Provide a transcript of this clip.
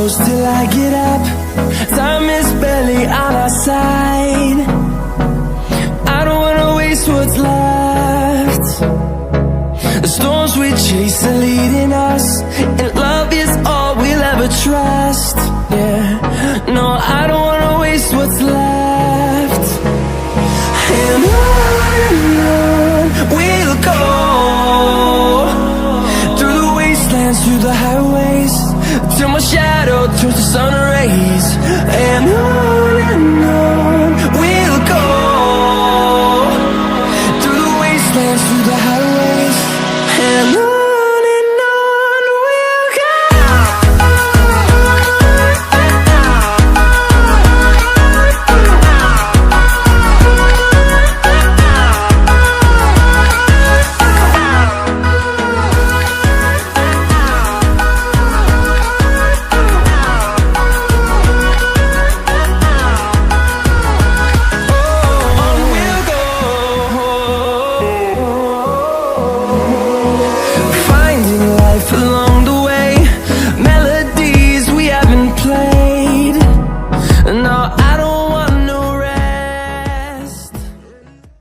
close till I get up. Time is barely on our side. I don't wanna waste what's left. The storms we chase are leading us, and love is all we'll ever trust. Yeah, no, I don't